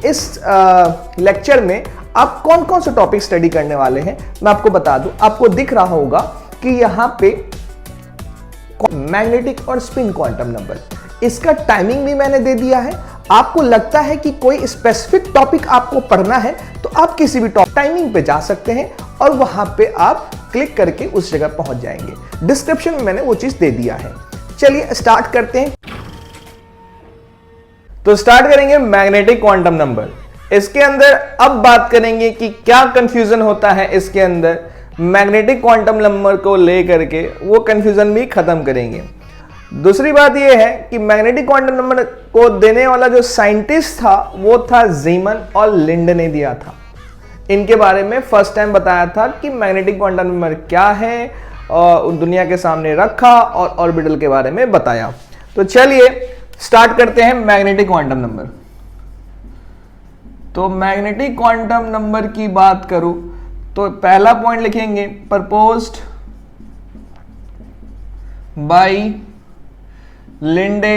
इस लेक्चर में आप कौन कौन से टॉपिक स्टडी करने वाले हैं मैं आपको बता दूं। आपको दिख रहा होगा कि यहां पे मैग्नेटिक और स्पिन क्वांटम नंबर, इसका टाइमिंग भी मैंने दे दिया है। आपको लगता है कि कोई स्पेसिफिक टॉपिक आपको पढ़ना है तो आप किसी भी टाइमिंग पे जा सकते हैं और वहां पे आप क्लिक करके उस जगह पहुंच जाएंगे। डिस्क्रिप्शन में मैंने वो चीज दे दिया है। चलिए स्टार्ट करते हैं। तो स्टार्ट करेंगे मैग्नेटिक क्वांटम नंबर। इसके अंदर अब बात करेंगे कि क्या कंफ्यूजन होता है इसके अंदर मैग्नेटिक क्वांटम नंबर को लेकर के, वो कंफ्यूजन भी खत्म करेंगे। दूसरी बात यह है कि मैग्नेटिक क्वांटम नंबर को देने वाला जो साइंटिस्ट था वो था ज़ीमन और लिंड ने दिया था। इनके बारे में फर्स्ट टाइम बताया था कि मैग्नेटिक क्वांटम नंबर क्या है, और दुनिया के सामने रखा और ऑर्बिटल के बारे में बताया। तो चलिए स्टार्ट करते हैं मैग्नेटिक क्वांटम नंबर। तो मैग्नेटिक क्वांटम नंबर की बात करूं तो पहला पॉइंट लिखेंगे प्रपोज्ड बाय लिंडे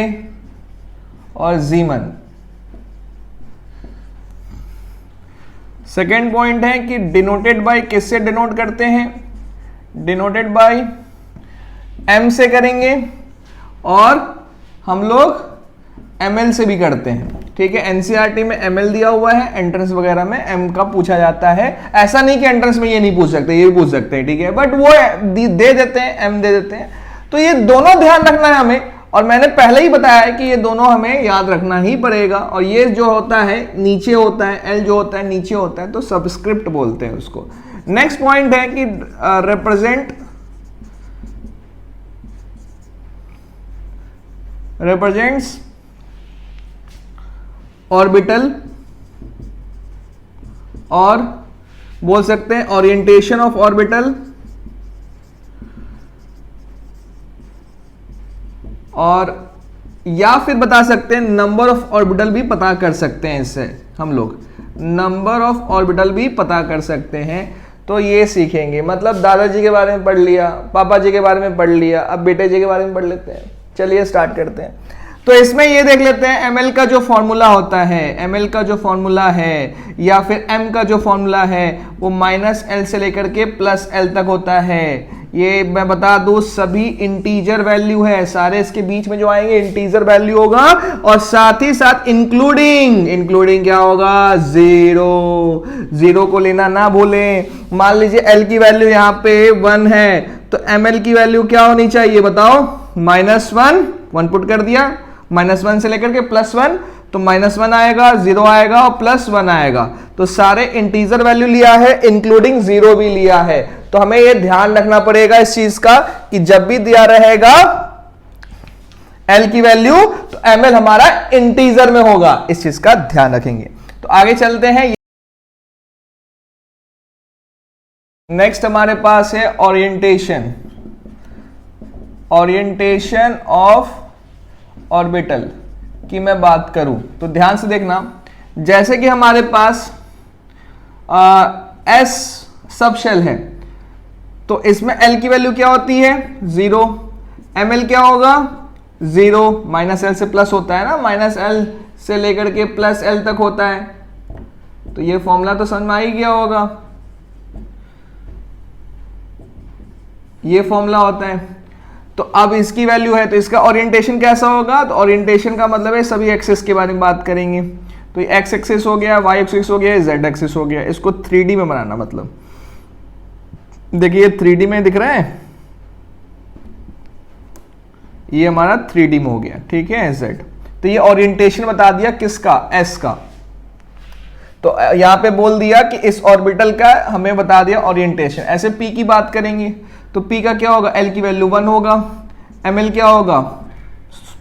और ज़ीमन। सेकेंड पॉइंट है कि डिनोटेड बाय किससे डिनोट करते हैं, डिनोटेड बाय एम से करेंगे और हम लोग ml से भी करते हैं। ठीक है, एनसीईआरटी में ml दिया हुआ है, एंट्रेंस वगैरह में m का पूछा जाता है। ऐसा नहीं कि एंट्रेंस में ये नहीं पूछ सकते, ये भी पूछ सकते हैं। ठीक है, बट वो दे देते हैं, m दे देते हैं। तो ये दोनों ध्यान रखना है हमें, और मैंने पहले ही बताया है कि ये दोनों हमें याद रखना ही पड़ेगा। और ये जो होता है नीचे होता है, l जो होता है नीचे होता है, तो सबस्क्रिप्ट बोलते हैं उसको। नेक्स्ट पॉइंट है कि represents ऑर्बिटल, और बोल सकते हैं ओरिएंटेशन ऑफ ऑर्बिटल, और या फिर बता सकते हैं नंबर ऑफ ऑर्बिटल भी पता कर सकते हैं। इससे हम लोग नंबर ऑफ ऑर्बिटल भी पता कर सकते हैं। तो ये सीखेंगे, मतलब दादाजी के बारे में पढ़ लिया, पापा जी के बारे में पढ़ लिया, अब बेटे जी के बारे में पढ़ लेते हैं। चलिए स्टार्ट करते हैं। तो इसमें ये देख लेते हैं ml का जो फॉर्मूला होता है, ml का जो फॉर्मूला है या फिर m का जो फॉर्मूला है वो -l से लेकर के +l तक होता है। ये मैं बता दूं सभी इंटीजर वैल्यू है, सारे इसके बीच में जो आएंगे इंटीजर वैल्यू होगा, और साथ ही साथ इंक्लूडिंग क्या होगा, जीरो को लेना ना भूलें। मान लीजिए l की वैल्यू यहाँ पे 1 है तो ml की वैल्यू क्या होनी चाहिए बताओ, -1 पुट कर दिया, -1 से लेकर के +1, तो -1 आएगा, 0 आएगा और +1 आएगा। तो सारे इंटीजर वैल्यू लिया है, इंक्लूडिंग 0 भी लिया है। तो हमें यह ध्यान रखना पड़ेगा इस चीज का कि जब भी दिया रहेगा l की वैल्यू तो ml हमारा इंटीजर में होगा, इस चीज का ध्यान रखेंगे। तो आगे चलते हैं। नेक्स्ट हमारे पास है ओरिएंटेशन ऑफ ऑर्बिटल की मैं बात करूं तो ध्यान से देखना। जैसे कि हमारे पास s सब शेल है तो इसमें l की वैल्यू क्या होती है, 0। ml क्या होगा, 0, -l से प्लस होता है ना, -l से लेकर के +l तक होता है। तो ये फॉर्मूला तो समझ में आ ही गया होगा, ये फॉर्मूला होता है। तो अब इसकी वैल्यू है तो इसका ओरिएंटेशन कैसा होगा, तो ओरिएंटेशन का मतलब है सभी एक्सिस के बारे में बात करेंगे। तो ये x एक्सिस हो गया, y एक्सिस हो गया, z एक्सिस हो गया। इसको 3D में बनाना, मतलब देखिए 3D में दिख रहा है, ये हमारा 3D में हो गया। ठीक है, z। तो ये ओरिएंटेशन बता दिया किसका, s का। तो यहां पे बोल दिया कि इस ऑर्बिटल का हमें बता दिया ओरिएंटेशन। ऐसे p की बात करेंगे तो p का क्या होगा, l की वैल्यू 1 होगा, ml क्या होगा,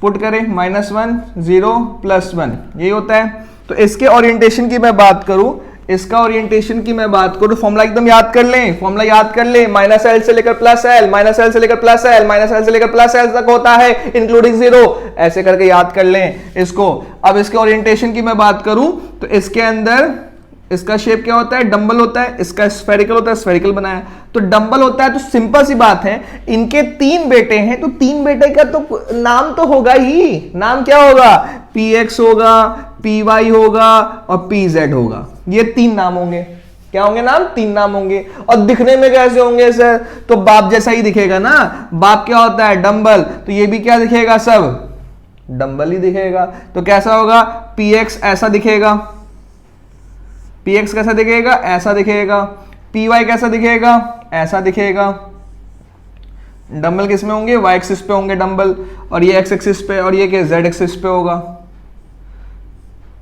पुट करें -1, 0, +1, यही होता है। तो इसके ओरिएंटेशन की मैं बात करूं, इसका ओरिएंटेशन की मैं बात करूं, फॉर्मूला एकदम याद कर लें, फॉर्मूला याद कर लें, -l से लेकर +l, -l से लेकर +l, -l से लेकर +l तक होता है, इंक्लूडिंग 0, ऐसे करके याद कर लें इसको। अब इसके ओरिएंटेशन की मैं बात करूं तो इसके अंदर इसका शेप क्या होता है, डंबल होता है, इसका स्फेरिकल होता है, स्फेरिकल बनाया। तो डंबल होता है, तो सिंपल सी बात है, इनके 3 बेटे हैं, तो 3 बेटे का तो नाम तो होगा ही। नाम क्या होगा? px होगा, py होगा और pz होगा। ये 3 नाम होंगे। क्या होंगे नाम? 3 नाम होंगे। और दिखने में कैसे होंगे सर? तो बाप जैसा ही दिखेगा ना। बाप क्या होता है? डंबल। तो ये भी क्या दिखेगा? सब डंबल ही दिखेगा। तो कैसा होगा? px ऐसा दिखेगा, px कैसा दिखेगा? ऐसा दिखेगा। py कैसा दिखेगा? ऐसा दिखेगा। डंबल किस में होंगे? y एक्सिस पे होंगे डंबल, और ये x एक्सिस पे, और ये क्या z एक्सिस पे होगा।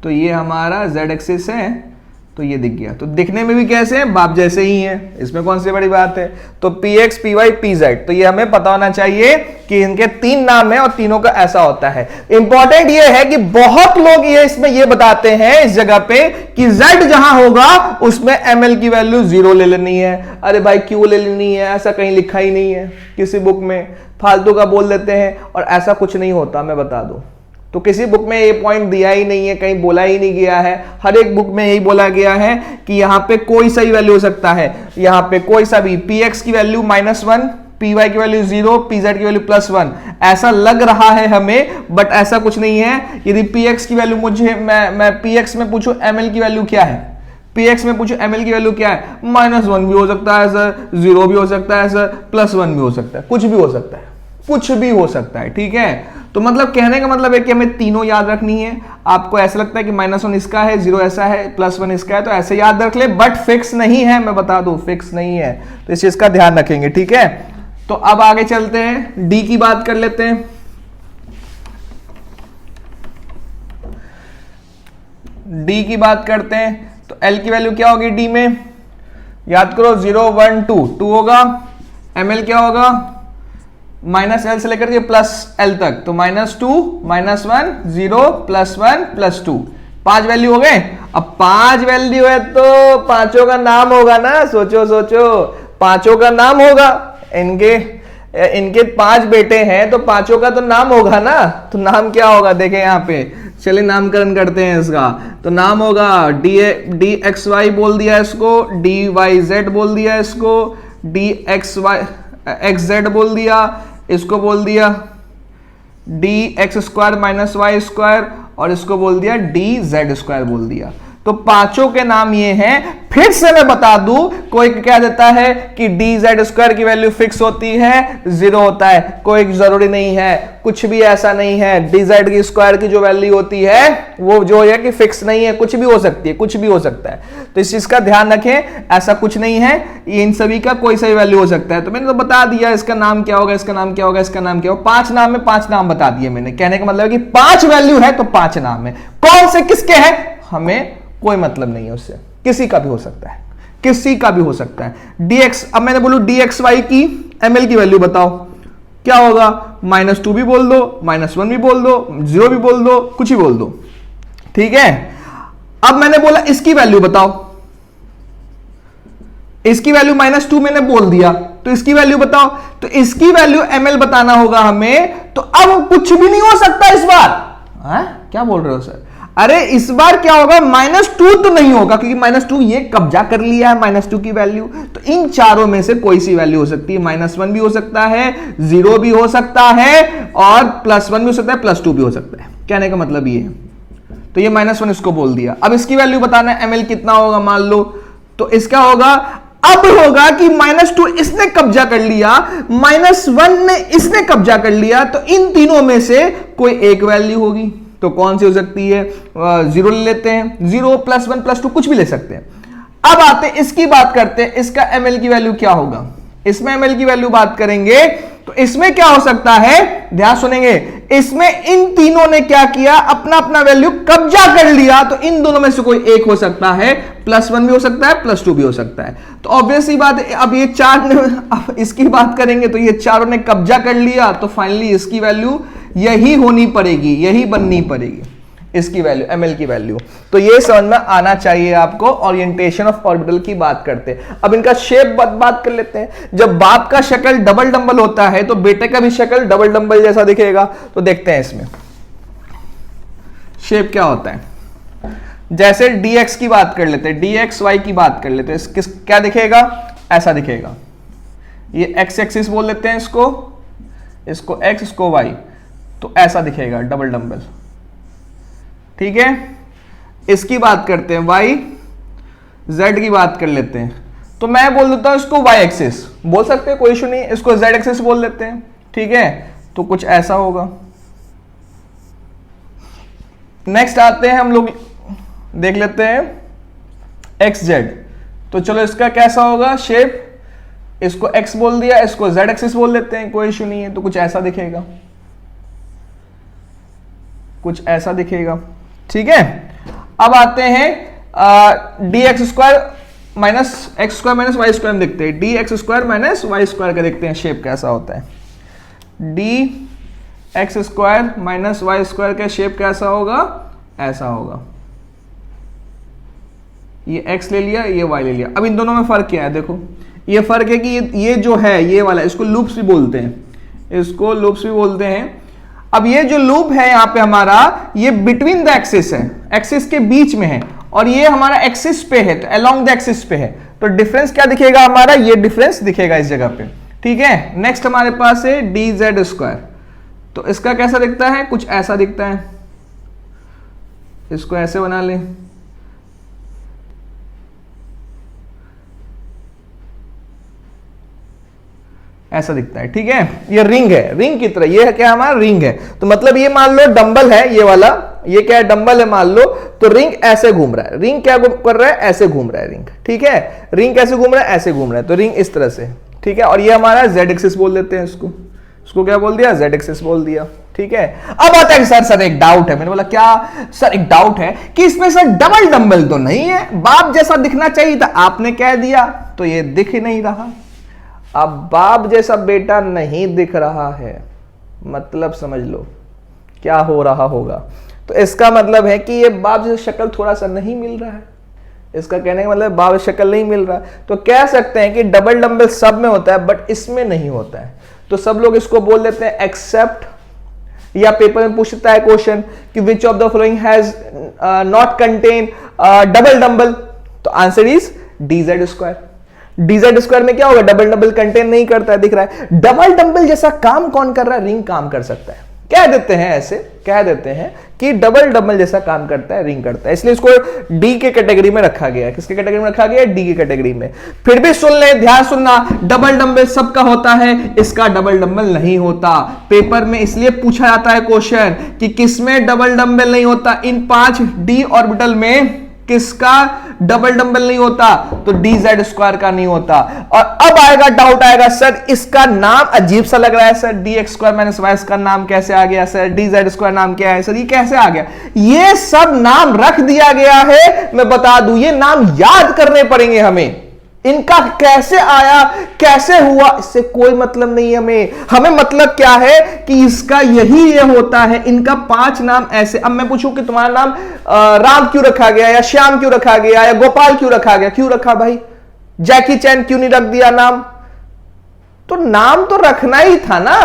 तो ये हमारा z एक्सिस है, तो ये दिख गया। तो दिखने में भी कैसे हैं? बाप जैसे ही हैं, इसमें कौन सी बड़ी बात है। तो px, py, pz, तो ये हमें पता होना चाहिए कि इनके 3 नाम हैं और तीनों का ऐसा होता है। इंपॉर्टेंट ये है कि बहुत लोग ये इसमें ये बताते हैं इस जगह पे कि z जहां होगा उसमें ml की वैल्यू 0 ले लेनी है। अरे भाई क्यों ले लेनी है? ऐसा कहीं लिखा ही नहीं है किसी बुक में, फालतू का बोल देते हैं, और ऐसा कुछ नहीं होता, मैं बता दूं। तो किसी बुक में ये पॉइंट दिया ही नहीं है, कहीं बोला ही नहीं गया है। हर एक बुक में यही बोला गया है कि यहां पे कोई सा ही वैल्यू हो सकता है, यहां पे कोई सा भी। px की वैल्यू -1, py की वैल्यू 0, pz की वैल्यू +1, ऐसा लग रहा है हमें, बट ऐसा कुछ नहीं है। यदि px की वैल्यू मुझे मैं px में पूछूं ml की वैल्यू क्या है, px में पूछूं ml की वैल्यू क्या है, -1 भी हो सकता है सर, 0 भी हो सकता है सर, +1 भी हो सकता है, कुछ भी हो सकता है, कुछ भी हो सकता है। ठीक है, तो मतलब कहने का मतलब है कि हमें तीनों याद रखनी है। आपको ऐसा लगता है कि -1 इसका है, 0 ऐसा है, +1 इसका है, तो ऐसे याद रख ले, बट फिक्स नहीं है, मैं बता दूं फिक्स नहीं है, तो इस चीज का ध्यान रखेंगे। ठीक है, तो अब आगे चलते हैं, डी की बात कर लेते हैं। डी की बात करते हैं, तो एल की वैल्यू क्या होगी डी में? याद करो, 0 1 2 होगा। ml क्या होगा? -l से लेकर के +l तक, तो -2 -1 0 +1 +2, 5 वैल्यू हो गए। अब 5 वैल्यू है तो पांचों का नाम होगा ना। सोचो सोचो, पांचों का नाम होगा। इनके 5 बेटे हैं तो पांचों का तो नाम होगा ना। तो नाम क्या होगा? देखें यहाँ पे, चलिए नामकरण करते हैं इसका। तो नाम होगा dxy बोल दिया इसको, dyz बोल दिया इसको, dxz बोल दिया इसको, बोल दिया dx² - y², और इसको बोल दिया dz² बोल दिया। तो पांचों के नाम ये हैं। फिर से मैं बता दूं, कोई क्या देता है कि dz² की वैल्यू फिक्स होती है, 0 होता है, कोई जरूरी नहीं है, कुछ भी ऐसा नहीं है। dz की स्क्वायर की जो वैल्यू होती है वो जो है कि फिक्स नहीं है, कुछ भी हो सकती है, कुछ भी हो सकता है। तो इस चीज का ध्यान रखें, ऐसा कुछ नहीं है, इन सभी का कोई सा वैल्यू हो सकता है। तो मैंने तो बता दिया इसका नाम क्या होगा, इसका नाम क्या होगा, इसका नाम क्या होगा। 5 नाम में 5 नाम बता दिए मैंने। कहने का मतलब है कि 5 वैल्यू है तो 5 नाम है। कौन से किसके हैं हमें कोई मतलब नहीं है उससे, किसी का भी हो सकता है, किसी का भी हो सकता है। dx, अब मैंने बोलू dxy की ml की वैल्यू बताओ, क्या होगा? -2 भी बोल दो, -1 भी बोल दो, 0 भी बोल दो, कुछ ही बोल दो। ठीक है, अब मैंने बोला इसकी वैल्यू बताओ, इसकी वैल्यू -2 मैंने बोल दिया, तो इसकी वैल्यू बताओ। तो इसकी वैल्यू ml बताना होगा हमें। तो अब कुछ भी नहीं हो सकता इस बार। क्या बोल रहे हो सर? अरे इस बार क्या होगा? -2 तो नहीं होगा, क्योंकि -2 ये कब्जा कर लिया है -2 की वैल्यू। तो इन चारों में से कोई सी वैल्यू हो सकती है। -1 भी हो सकता है, 0 भी हो सकता है, और +1 भी हो सकता है, +2 भी हो सकता है। कहने का मतलब ये है। तो ये -1 इसको बोल दिया। अब इसकी वैल्यू बताना है ml कितना होगा मान लो। तो इसका होगा, अब होगा कि -2 इसने कब्जा कर लिया, -1 ने इसने कब्जा कर लिया, तो इन तीनों में से कोई एक वैल्यू होगी। तो कौन सी हो सकती है? 0 ले लेते हैं, 0 +1 +2 कुछ भी ले सकते हैं। अब आते हैं इसकी बात करते हैं, इसका ml की वैल्यू क्या होगा। इसमें ml की वैल्यू बात करेंगे तो इसमें क्या हो सकता है, ध्यान सुनेंगे। इसमें इन तीनों ने क्या किया, अपना अपना वैल्यू कब्जा कर लिया। तो इन दोनों में से कोई एक हो सकता है, +1 भी हो सकता है, +2 भी हो सकता है। तो ऑब्वियस ही बात है, अब ये चार ने, अब इसकी बात करेंगे तो ये चारों ने कब्जा कर लिया, तो फाइनली इसकी वैल्यू यही होनी पड़ेगी, यही बननी पड़ेगी इसकी वैल्यू, ml की वैल्यू। तो ये समझ में आना चाहिए आपको। ओरिएंटेशन ऑफ ऑर्बिटल की बात करते हैं। अब इनका शेप बात कर लेते हैं। जब बाप का शक्ल डबल डंबल होता है तो बेटे का भी शक्ल डबल डंबल जैसा दिखेगा। तो देखते हैं इसमें शेप क्या होता है। जैसे dx की बात कर लेते हैं, dxy की बात कर लेते हैं, क्या दिखेगा? ऐसा दिखेगा। ये एक्स एक्सिस बोल देते हैं इसको एक्स, इसको वाई, तो ऐसा दिखेगा डबल डंबल। ठीक है, इसकी बात करते हैं, वाई जेड की बात कर लेते हैं, तो मैं बोल देता हूं इसको वाई एक्सिस बोल सकते हैं, कोई इशू नहीं, इसको जेड एक्सिस बोल देते हैं। ठीक है, तो कुछ ऐसा होगा। नेक्स्ट आते हैं हम लोग, देख लेते हैं एक्स जेड, तो चलो इसका कैसा होगा शेप, इसको एक्स बोल दिया, इसको जेड एक्सिस बोल देते हैं, कोई इशू नहीं है, तो कुछ ऐसा दिखेगा, कुछ ऐसा दिखेगा। ठीक है, अब आते हैं d x square minus x square minus y square में देखते हैं, d x square minus y square का देखते हैं शेप कैसा होता है। D x square minus y square का शेप कैसा होगा, ऐसा होगा। ये x ले लिया, ये y ले लिया। अब इन दोनों में फर्क क्या है, देखो ये फर्क है कि ये जो है ये वाला, इसको लूप्स भी बोलते हैं, इसको लूप्स भी बोलते हैं। अब ये जो लूप है यहाँ पे हमारा, ये बिटवीन द एक्सिस है, एक्सिस के बीच में है, और ये हमारा एक्सिस पे है, तो अलोंग द एक्सिस पे है, तो डिफरेंस क्या दिखेगा हमारा, ये डिफरेंस दिखेगा इस जगह पे। ठीक है, नेक्स्ट हमारे पास है डी जेड स्क्वायर, तो इसका कैसा दिखता है, कुछ ऐसा दिखता है, इसको ऐसे बना लें, ऐसा दिखता है। ठीक है, ये रिंग है, रिंग की तरह, ये क्या हमारा रिंग है, तो मतलब ये मान लो डंबल है, ये वाला, ये क्या है डंबल है मान लो, तो रिंग ऐसे घूम रहा है, रिंग क्या कर रहा है, ऐसे घूम रहा है रिंग। ठीक है, रिंग कैसे घूम रहा है, ऐसे घूम रहा है, तो रिंग इस तरह से। ठीक है, और ये हमारा जेड एक्सिस बोल देते हैं इसको क्या बोल दिया, जेड एक्सिस बोल दिया। ठीक है, अब आता है सर एक डाउट है, मैंने बोला क्या सर, एक डाउट है कि इसमें सर डबल डंबल तो नहीं है, बाप जैसा दिखना चाहिए था, आपने कह दिया, तो ये दिख ही नहीं रहा। अब बाप जैसा बेटा नहीं दिख रहा है, मतलब समझ लो क्या हो रहा होगा। तो इसका मतलब है कि ये बाप जैसा शक्ल थोड़ा सा नहीं मिल रहा है, इसका कहने का मतलब बाप जैसा शक्ल नहीं मिल रहा है। तो कह सकते हैं कि डबल डंबल सब में होता है बट इसमें नहीं होता है, तो सब लोग इसको बोल देते हैं एक्सेप्ट, या पेपर में पूछता है क्वेश्चन कि which of the following has not contain double dumbbell, तो answer is D Z square. D Z square में क्या होगा, डबल डंबल कंटेन नहीं करता है, दिख रहा है। डबल डंबल जैसा काम कौन कर रहा है, रिंग काम कर सकता है, कह देते हैं ऐसे, कह देते हैं कि डबल डंबल जैसा काम करता है, रिंग करता है, इसलिए इसको डी के कैटेगरी में रखा गया है। किसके कैटेगरी में रखा गया है, डी की कैटेगरी में। फिर भी सुन ले, ध्यान सुनना, डबल डंबल सबका होता है, इसका डबल डंबल नहीं होता। पेपर में इसलिए पूछा जाता है क्वेश्चन कि किसमें डबल डंबल नहीं होता, इन 5 डी ऑर्बिटल में किसका डबल डंबल नहीं होता, तो डी जेड स्क्वायर का नहीं होता। और अब आएगा डाउट, आएगा सर इसका नाम अजीब सा लग रहा है sir, d x square minus y का नाम कैसे आ गया सर, डी जेड स्क्वायर नाम क्या है सर, ये कैसे आ गया। ये सब नाम रख दिया गया है, मैं बता दूं ये नाम याद करने पड़ेंगे हमें, इनका कैसे आया कैसे हुआ इससे कोई मतलब नहीं है हमें मतलब क्या है कि इसका यही ये होता है, इनका 5 नाम ऐसे। अब मैं पूछूं कि तुम्हारा नाम राम क्यों रखा गया, या श्याम क्यों रखा गया, या गोपाल क्यों रखा गया, क्यों रखा भाई, जैकी चैन क्यों नहीं रख दिया नाम, तो नाम तो रखना ही था ना,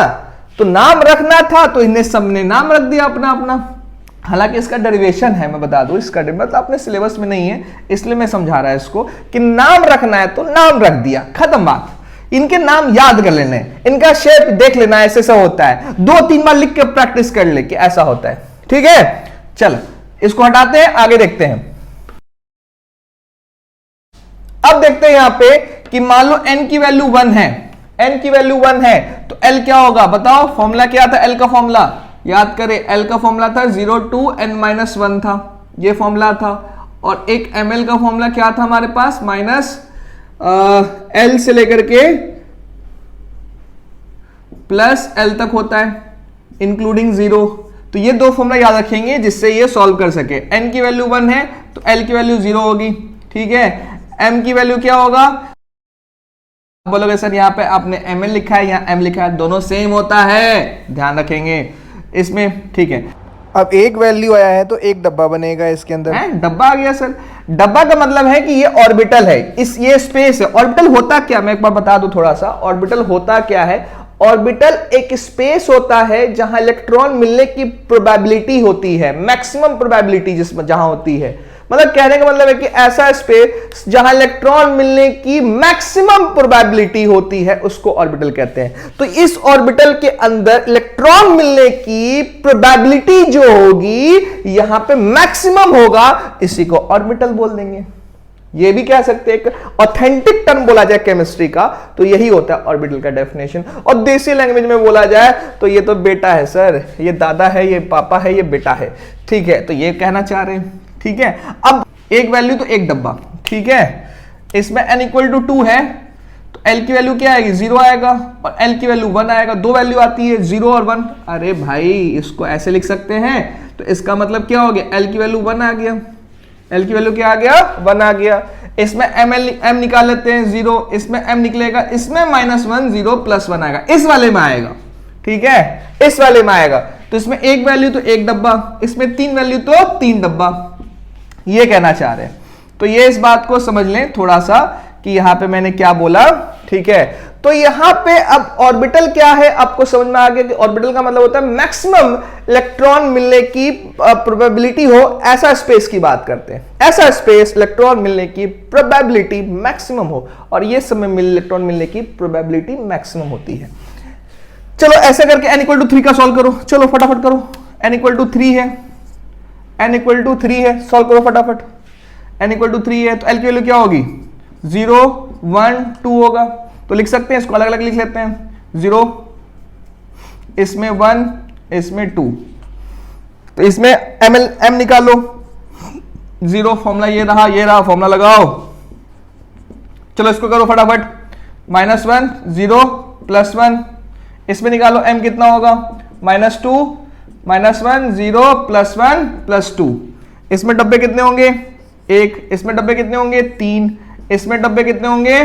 तो नाम रखना था तो इन्हें सबने नाम रख दिया अपना अपना। हालांकि इसका डेरिवेशन है, मैं बता दूं इसका मतलब अपने सिलेबस में नहीं है, इसलिए मैं समझा रहा है इसको कि नाम रखना है तो नाम रख दिया, खत्म बात। इनके नाम याद कर लेने, इनका शेप देख लेना, ऐसे ऐसा होता है, 2-3 बार लिख के प्रैक्टिस कर ले कि ऐसा होता है। ठीक है, चल इसको हटाते हैं, आगे देखते हैं। अब देखते हैं यहां पे कि मान लो n की वैल्यू 1 है, n की वैल्यू 1 है तो l क्या होगा बताओ, फॉर्मूला क्या था l का, फॉर्मूला याद करें, l का फॉर्मूला था 0 to n-1 था, ये फॉर्मूला था। और एक ml का फॉर्मूला क्या था हमारे पास, माइनस l से लेकर के प्लस l तक होता है इंक्लूडिंग 0। तो ये 2 फॉर्मूला याद रखेंगे जिससे ये सॉल्व कर सके। n की वैल्यू 1 है तो l की वैल्यू 0 होगी, ठीक है। m की वैल्यू क्या होगा, बोलोगे सर यहाँ पे आपने ml लिखा है, यहाँ m लिखा है, दोनों सेम होता है, ध्यान रखेंगे इसमें, ठीक है। अब एक वैल्यू आया है तो एक डब्बा बनेगा इसके अंदर, डब्बा आ गया सर। डब्बा का मतलब है कि ये ऑर्बिटल है, ये स्पेस है। ऑर्बिटल होता क्या, मैं एक बार बता दूं थोड़ा सा, ऑर्बिटल होता क्या है। ऑर्बिटल एक स्पेस होता है जहां इलेक्ट्रॉन मिलने की प्रोबेबिलिटी होती है, मैक्सिमम प्रोबेबिलिटी जिसमें जहां होती है, मतलब कहने का मतलब है कि ऐसा स्पेस जहां इलेक्ट्रॉन मिलने की मैक्सिमम प्रोबेबिलिटी होती है उसको ऑर्बिटल कहते हैं। तो इस ऑर्बिटल के अंदर इलेक्ट्रॉन मिलने की प्रोबेबिलिटी जो होगी यहां पे मैक्सिमम होगा, इसी को ऑर्बिटल बोल देंगे। ये भी कह सकते हैं, एक ऑथेंटिक टर्म बोला जाए केमिस्ट्री का तो यही होता है ऑर्बिटल का डेफिनेशन। और देसी लैंग्वेज में बोला जाए तो ये तो बेटा है सर, ये दादा है, ये पापा है, ये बेटा है, ठीक है, तो ये कहना चाह रहे हैं, ठीक है। अब एक वैल्यू तो एक डब्बा, ठीक है, इसमें n = 2 है तो L की वैल्यू क्या आएगी, 0 आएगा, और L की वैल्यू 1 आएगा। दो वैल्यू आती है 0 और 1। अरे भाई इसको ऐसे लिख सकते हैं, तो इसका मतलब क्या हो गया, L की वैल्यू 1 आ गया, L की वैल्यू क्या आ गया, 1 आ गया। इसमें m निकाल लेते हैं 0, इसमें m निकलेगा, इसमें -1 0 +1 आएगा, इस वाले में आएगा, ठीक है, इस वाले में आएगा। तो इसमें एक वैल्यू तो एक डब्बा, इसमें 3 वैल्यू तो 3 डब्बा, ये कहना चाह रहे हैं। तो ये इस बात को समझ लें थोड़ा सा कि यहां पे मैंने क्या बोला, ठीक है। तो यहां पे अब ऑर्बिटल क्या है आपको समझ में आ गया कि ऑर्बिटल का मतलब होता है मैक्सिमम इलेक्ट्रॉन मिलने की प्रोबेबिलिटी हो, ऐसा स्पेस की बात करते हैं। ऐसा स्पेस इलेक्ट्रॉन मिलने की प्रोबेबिलिटी मैक्सिमम हो, और ये समय इलेक्ट्रॉन मिलने की प्रोबेबिलिटी मैक्सिमम होती है। चलो ऐसे करके n = 3 का सॉल्व करो, चलो फटाफट करो। n = 3 है, n = 3 है, सॉल्व करो फटाफट। n = 3 है तो L की वैल्यू क्या होगी, 0 1 2 होगा। तो लिख सकते हैं, इसको अलग अलग लिख लेते हैं, 0, इसमें 1, इसमें 2। तो इसमें m निकालो, 0 फॉर्मूला ये रहा फॉर्मूला लगाओ। चलो इसको करो फटाफट, -1 0 +1, इसमें निकालो m कितना होगा, -2 -1 0 +1 +2। इसमें डब्बे कितने होंगे, 1, इसमें डब्बे कितने होंगे, 3, इसमें डब्बे कितने होंगे,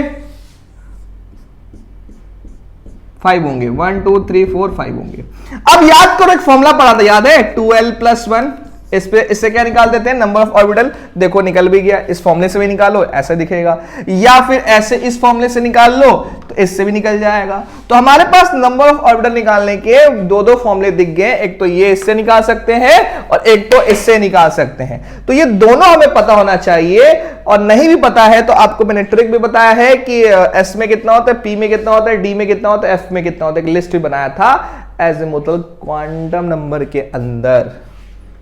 5 होंगे, 1 2 3 4 5 होंगे। अब याद करो एक फॉर्मूला पढ़ा था, याद है, 2l + 1। इससे क्या निकाल देते हैं, नंबर ऑफ ऑर्बिटल। देखो निकल भी गया, इस फॉर्मूले से भी निकालो ऐसा दिखेगा, या फिर ऐसे इस फॉर्मूले से निकाल लो तो इससे भी निकल जाएगा। तो हमारे पास नंबर ऑफ ऑर्बिटल निकालने के दो फॉर्मूले दिख गए, एक तो ये इससे निकाल सकते हैं और एक तो इससे निकाल सकते हैं। तो ये दोनों हमें पता होना चाहिए, और नहीं भी पता है तो आपको मैंने ट्रिक भी बताया है कि एस में कितना होता है, पी में कितना होता है, डी में कितना होता है, एफ में कितना होता है, एक लिस्ट भी बनाया था एजिमुथल क्वांटम नंबर के अंदर,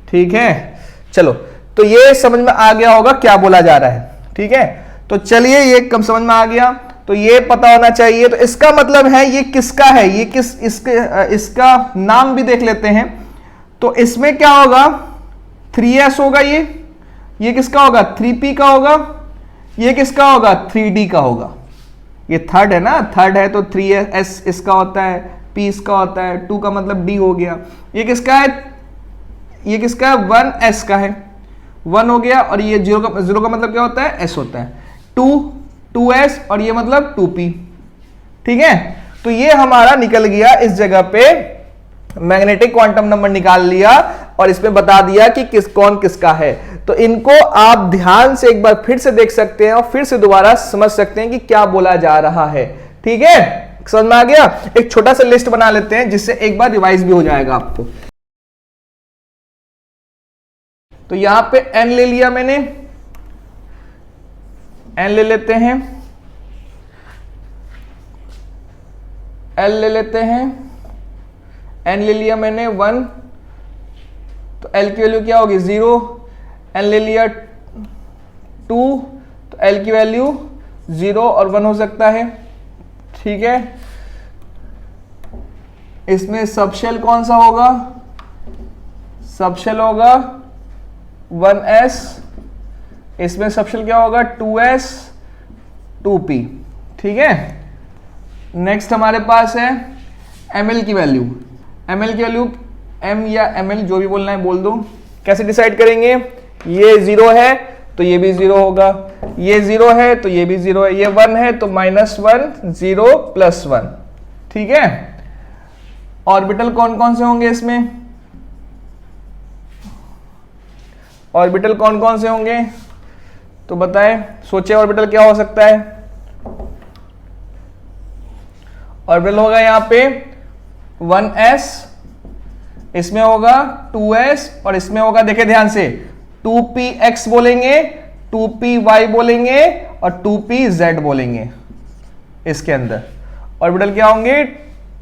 ठीक है। चलो तो ये समझ में आ गया होगा क्या बोला जा रहा है, ठीक है। तो चलिए ये कम समझ में आ गया, तो ये पता होना चाहिए। तो इसका मतलब है ये किसका है, ये इसका नाम भी देख लेते हैं। तो इसमें क्या होगा, 3s होगा, ये किसका होगा, 3p का होगा, ये किसका होगा, 3d का होगा। ये थर्ड है ना, थर्ड है तो 3s इसका होता है, p इसका होता है, 2 का मतलब d हो गया। ये किसका है, ये किसका है, 1s का है, 1 हो गया। और ये 0 का मतलब क्या होता है, s होता है, 2s और ये मतलब 2p, ठीक है। तो ये हमारा निकल गया, इस जगह पे मैग्नेटिक क्वांटम नंबर निकाल लिया और इसमें बता दिया कि कौन किसका है। तो इनको आप ध्यान से एक बार फिर से देख सकते हैं और फिर से दोबारा समझ सकते हैं कि क्या बोला जा रहा है, ठीक है। समझ में आ गया। एक छोटा सा लिस्ट बना लेते हैं जिससे एक बार रिवाइज भी हो जाएगा आपको। तो यहां पे n ले लिया मैंने, n ले लेते हैं, l ले लेते हैं, n ले लिया मैंने 1, तो l की वैल्यू क्या होगी 0, n ले लिया 2, तो l की वैल्यू 0 और 1 हो सकता है, ठीक है। इसमें सबशेल कौन सा होगा, सबशेल होगा 1s, इसमें सबशेल क्या होगा 2s 2p, ठीक है। नेक्स्ट हमारे पास है ml की वैल्यू, ml की वैल्यू m या ml जो भी बोलना है बोल दो। कैसे डिसाइड करेंगे, ये 0 है तो ये भी 0 होगा, ये 0 है तो ये भी 0 है, ये 1 है तो -1 0 +1, ठीक है। ऑर्बिटल कौन कौन से होंगे इसमें, ऑर्बिटल कौन कौन से होंगे तो बताएं, सोचे ऑर्बिटल क्या हो सकता है। ऑर्बिटल होगा यहां पे 1s, इसमें होगा 2s और इसमें होगा, देखे ध्यान से 2px बोलेंगे, 2py बोलेंगे और 2pz बोलेंगे इसके अंदर। ऑर्बिटल क्या होंगे?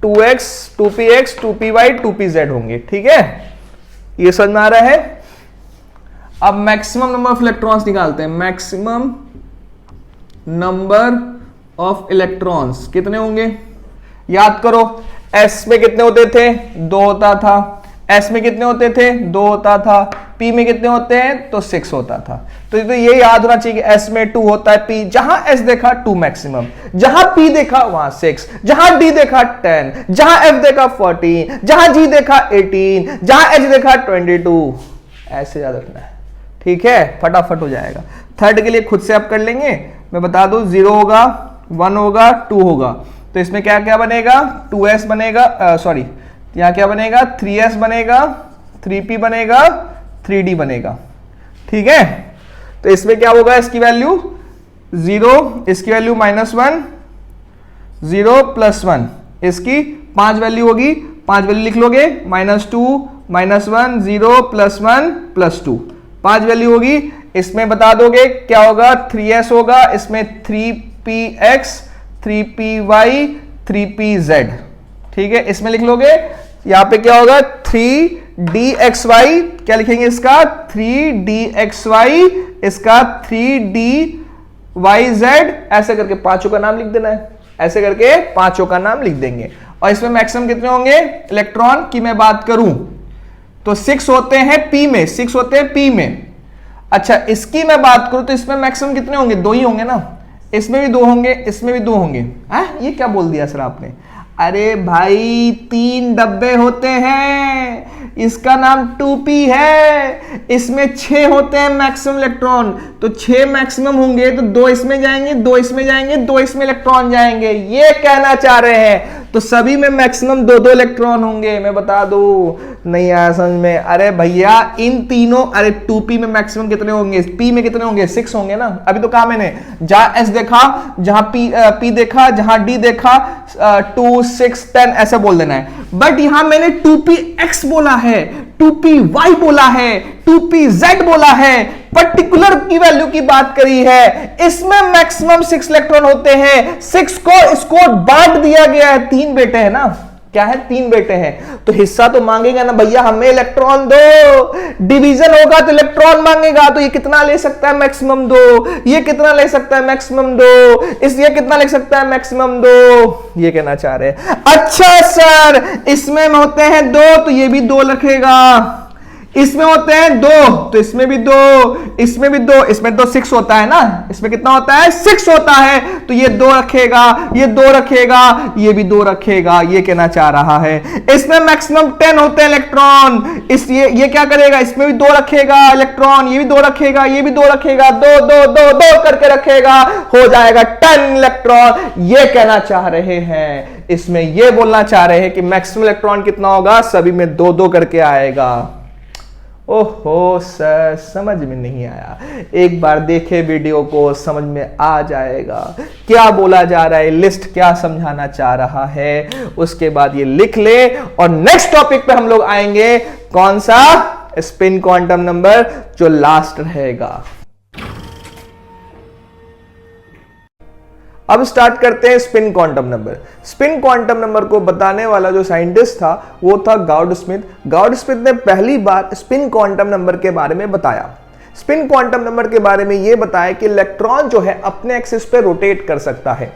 2x, 2px, 2py, 2pz होंगे। ठीक है, ये समझ में आ रहा है। अब मैक्सिमम नंबर ऑफ इलेक्ट्रॉन्स निकालते हैं। मैक्सिमम नंबर ऑफ इलेक्ट्रॉन्स कितने होंगे? याद करो, s में कितने होते थे? 2 होता था। s में कितने होते थे? 2 होता था। p में कितने होते हैं? तो 6 होता था। तो ये याद होना चाहिए कि s में 2 होता है, p जहां s देखा 2 मैक्सिमम, जहां p देखा वहां 6, जहां d देखा 10, जहां f देखा 14, जहां g देखा 18, जहां h देखा 22, ऐसे याद रखना है। ठीक है, फटाफट हो जाएगा। थर्ड के लिए खुद से आप कर लेंगे, मैं बता दूं 0 होगा, 1 होगा, 2 होगा। तो इसमें क्या क्या बनेगा? 2s बनेगा, सॉरी यहां क्या बनेगा? 3s बनेगा, 3p बनेगा, 3d बनेगा। ठीक है, तो इसमें क्या होगा? इसकी वैल्यू 0, इसकी वैल्यू -1, 0 + 1, इसकी 5 वैल्यू होगी। 5 वैल्यू लिख लोगे, -2, -1, 0 + 1 + 2, 5 वैल्यू होगी। इसमें बता दोगे क्या होगा? 3s होगा, इसमें 3px, 3py, 3pz। ठीक है, इसमें लिख लोगे, यहां पे क्या होगा? 3dxy, क्या लिखेंगे इसका? 3dxy, इसका 3dyz, ऐसे करके पांचों का नाम लिख देना है। ऐसे करके पांचों का नाम लिख देंगे। और इसमें मैक्सिमम कितने होंगे इलेक्ट्रॉन की मैं बात करूं तो 6 होते हैं p में, 6 होते हैं p में। अच्छा, इसकी मैं बात करूं तो इसमें मैक्सिमम कितने होंगे? 2 ही होंगे ना। इसमें भी 2 होंगे, इसमें भी 2 होंगे। ये क्या बोल दिया सर आपने? अरे भाई 3 डब्बे होते हैं, इसका नाम 2p है। इसमें 6 होते हैं मैक्सिमम इलेक्ट्रॉन, तो 6 मैक्सिमम होंगे तो 2 इसमें जाएंगे, 2 इसमें जाएंगे, 2 इसमें इलेक्ट्रॉन जाएंगे, ये कहना चाह रहे हैं। तो सभी में मैक्सिमम 2-2 इलेक्ट्रॉन होंगे। मैं बता दूं, नहीं आया समझ में? अरे भैया इन तीनों, अरे 2p में मैक्सिमम कितने होंगे? p में कितने होंगे? 6 होंगे ना। अभी तो कहा मैंने, जहां s देखा, जहां p देखा, जहां d देखा, 2, 6, 10 ऐसा बोल देना है। बट यहां मैंने 2px बोला है, 2py बोला है, 2pz बोला है, पर्टिकुलर की वैल्यू की बात करी है। इसमें मैक्सिमम 6 इलेक्ट्रॉन होते हैं। 6 को इसको बांट दिया गया है, 3 बेटे हैं ना। क्या है? 3 बेटे हैं, तो हिस्सा तो मांगेगा ना भैया, हमें इलेक्ट्रॉन दो। डिवीजन होगा तो इलेक्ट्रॉन मांगेगा, तो ये कितना ले सकता है? मैक्सिमम 2। ये कितना ले सकता है? मैक्सिमम 2। ये कितना ले सकता है? मैक्सिमम 2। ये कहना चाह रहे हैं। अच्छा सर, इसमें होते हैं 2 तो ये भी 2 रखेगा, इसमें होते हैं 2 तो इसमें भी 2, इसमें भी 2, इसमें तो 6 होता है ना। इसमें कितना होता है? 6 होता है, तो ये 2 रखेगा, ये 2 रखेगा, ये भी 2 रखेगा, ये कहना चाह रहा है। इसमें मैक्सिमम 10 होते हैं इलेक्ट्रॉन, ये क्या करेगा? इसमें भी 2 रखेगा इलेक्ट्रॉन, ये भी 2 रखेगा, ये भी 2 रखेगा, 2 2 2 2 करके रखेगा, हो जाएगा 10 इलेक्ट्रॉन। ये कहना चाह रहे हैं, इसमें ये बोलना चाह रहे हैं कि मैक्सिमम इलेक्ट्रॉन कितना होगा? सभी में 2 2 करके आएगा। ओहो सर, समझ में नहीं आया। एक बार देखे वीडियो को, समझ में आ जाएगा क्या बोला जा रहा है, लिस्ट क्या समझाना चाह रहा है। उसके बाद ये लिख ले और नेक्स्ट टॉपिक पे हम लोग आएंगे। कौन सा? स्पिन क्वांटम नंबर, जो लास्ट रहेगा। अब स्टार्ट करते हैं spin quantum number. Spin quantum number को बताने वाला जो साइंटिस्ट था वो था गाउड स्मिथ। गाउड स्मिथ ने पहली बार स्पिन क्वांटम नंबर के बारे में बताया। स्पिन क्वांटम नंबर के बारे में यह बताया कि इलेक्ट्रॉन जो है अपने एक्सिस पे रोटेट कर सकता है।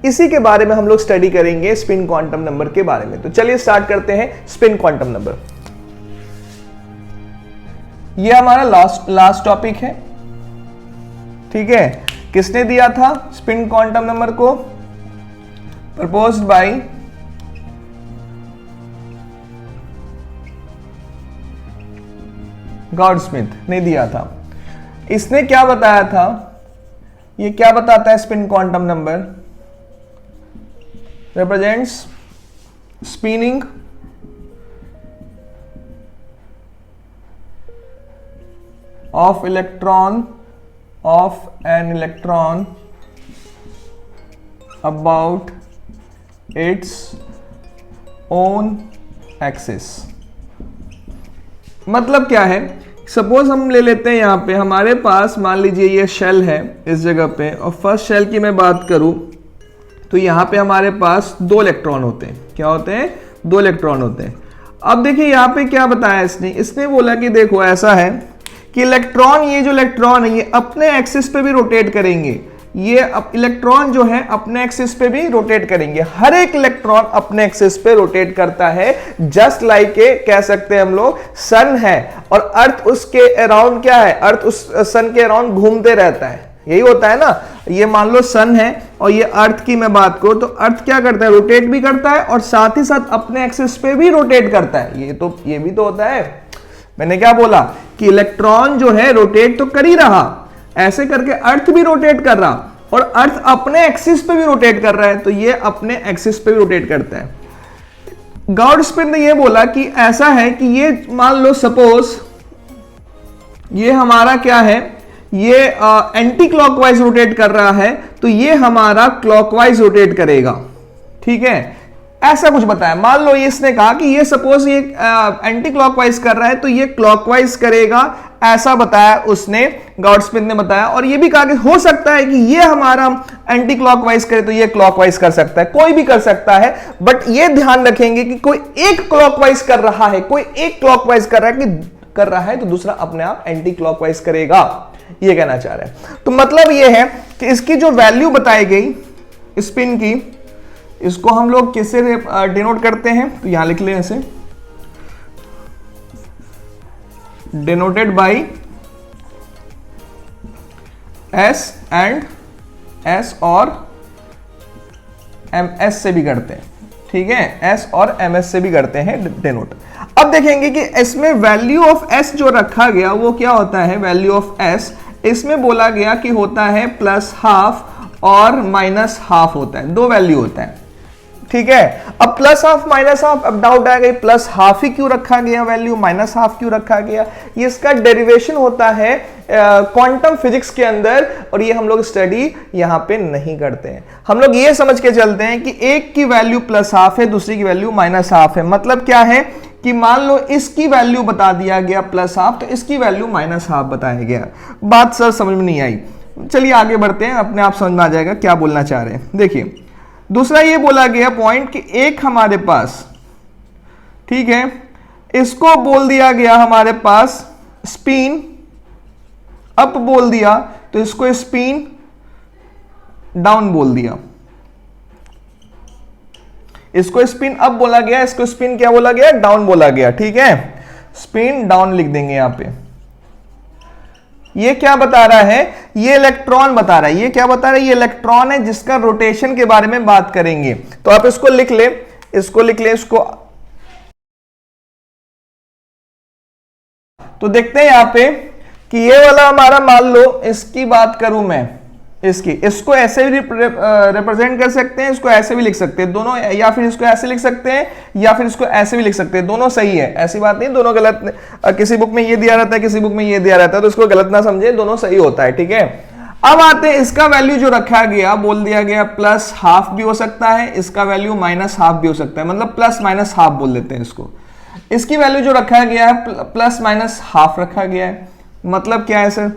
इसी के बारे में हम लोग स्टडी करेंगे स्पिन क्वांटम नंबर के बारे में। तो चलिए स्टार्ट करते हैं स्पिन क्वांटम नंबर। यह हमारा लास्ट टॉपिक है। ठीक है, किसने दिया था स्पिन क्वांटम नंबर को? प्रपोज्ड बाय गॉड स्मिथ ने दिया था। इसने क्या बताया था? ये क्या बताता है? Spin quantum number represents spinning of electron of an electron about its own axis। मतलब क्या है सपोज हम ले लेते हैं यहाँ पे हमारे पास, मान लीजिए ये शेल है इस जगह पे, और फर्स्ट शेल की मैं बात करूं तो यहाँ पे हमारे पास 2 इलेक्ट्रॉन होते हैं। क्या होते हैं? 2 इलेक्ट्रॉन होते हैं। अब देखिए यहाँ पे क्या बताया इसने बोला कि देखो ऐसा है कि इलेक्ट्रॉन, ये जो इलेक्ट्रॉन है ये अपने एक्सिस पे भी रोटेट करेंगे। ये इलेक्ट्रॉन जो है अपने एक्सिस पे भी रोटेट करेंगे। हर एक इलेक्ट्रॉन अपने एक्सिस पे रोटेट करता है, जस्ट लाइक कह सकते हैं हम लोग सन है और अर्थ उसके अराउंड क्या है, अर्थ उस सन के अराउंड घूमते रहता है। यही होता है ना। ये मान लो सन है और ये अर्थ की मैं बात करूं तो अर्थ क्या करता है? रोटेट भी करता है और साथ ही साथ अपने एक्सिस पे भी रोटेट करता है। ये भी तो होता है। मैंने क्या बोला कि इलेक्ट्रॉन जो है रोटेट तो कर ही रहा, ऐसे करके अर्थ भी रोटेट कर रहा और अर्थ अपने एक्सिस पे भी रोटेट कर रहा है, तो ये अपने एक्सिस पे भी रोटेट करता है। गाउड-स्पिन ने ये बोला कि ऐसा है कि ये मान लो सपोज ये हमारा क्या है, ये एंटी क्लॉकवाइज रोटेट कर रहा है, तो ये हमारा क्लॉकवाइज रोटेट करेगा। ठीक है, ऐसा कुछ बताया। मान लो ये इसने कहा कि ये सपोज ये एंटी क्लॉकवाइज कर रहा है तो ये क्लॉकवाइज करेगा, ऐसा बताया उसने, गाउड-स्पिन ने बताया। और ये भी कहा कि हो सकता है कि ये हमारा एंटी क्लॉकवाइज करे तो ये क्लॉकवाइज कर सकता है, कोई भी कर सकता है, बट ये ध्यान रखेंगे कि कोई एक क्लॉकवाइज कर रहा है, कोई एक क्लॉकवाइज कर रहा है तो दूसरा अपने आप एंटी क्लॉकवाइज करेगा, ये कहना चाह रहे हैं। तो मतलब ये है कि इसकी जो वैल्यू बताई गई स्पिन की, इसको हम लोग किससे डिनोट करते हैं? तो यहां लिख लें ऐसे, denoted by S and S और एम एस से भी करते हैं। ठीक है, एस और एम एस से भी करते हैं डिनोट। अब देखेंगे कि इसमें वैल्यू ऑफ एस जो रखा गया वो क्या होता है। वैल्यू ऑफ एस इसमें बोला गया कि होता है +½ और -½ होता है, 2 वैल्यू होता है। ठीक है, अब +½ -½ अब डाउट आएगा +½ ही क्यों रखा गया, वैल्यू -½ क्यों रखा गया। ये इसका डेरिवेशन होता है क्वांटम फिजिक्स के अंदर, और ये हम लोग स्टडी यहां पे नहीं करते हैं। हम लोग ये समझ के चलते हैं कि एक की वैल्यू +½ है, दूसरी की वैल्यू -½ है। मतलब क्या है कि मान लो इसकी वैल्यू बता दिया गया +½ तो इसकी वैल्यू -½ बताया गया। बात सर समझ में नहीं आई, चलिए आगे बढ़ते हैं, अपने आप समझ में आ जाएगा क्या बोलना चाह रहे हैं। देखिए दूसरा ये बोला गया पॉइंट कि एक हमारे पास, ठीक है, इसको बोल दिया गया हमारे पास स्पिन अप बोल दिया, तो इसको स्पिन डाउन बोल दिया। इसको स्पिन अप बोला गया, इसको स्पिन क्या बोला गया, डाउन बोला गया। ठीक है, स्पिन डाउन लिख देंगे यहां पे। ये क्या बता रहा है, ये इलेक्ट्रॉन बता रहा है। ये क्या बता रहा है, ये इलेक्ट्रॉन है जिसका रोटेशन के बारे में बात करेंगे। तो आप इसको लिख ले, इसको लिख ले, इसको। तो देखते हैं यहां पे कि ये वाला हमारा, मान लो इसकी बात करूं मैं, इसको ऐसे भी रिप्रेजेंट कर सकते हैं, इसको ऐसे भी लिख सकते हैं दोनों, या फिर इसको ऐसे लिख सकते हैं, या फिर इसको ऐसे भी लिख सकते हैं। दोनों सही है, ऐसी बात नहीं दोनों गलत। किसी बुक में ये दिया रहता है, किसी बुक में ये दिया रहता है, तो इसको गलत ना समझे, दोनों सही होता है। ठीक है, अब आते हैं इसका वैल्यू जो रखा गया, बोल दिया गया +½ भी हो सकता है, इसका वैल्यू -½ भी हो सकता है, मतलब +-½ बोल देते हैं इसको। इसकी वैल्यू जो रखा गया है +-½ रखा गया है। मतलब क्या है सर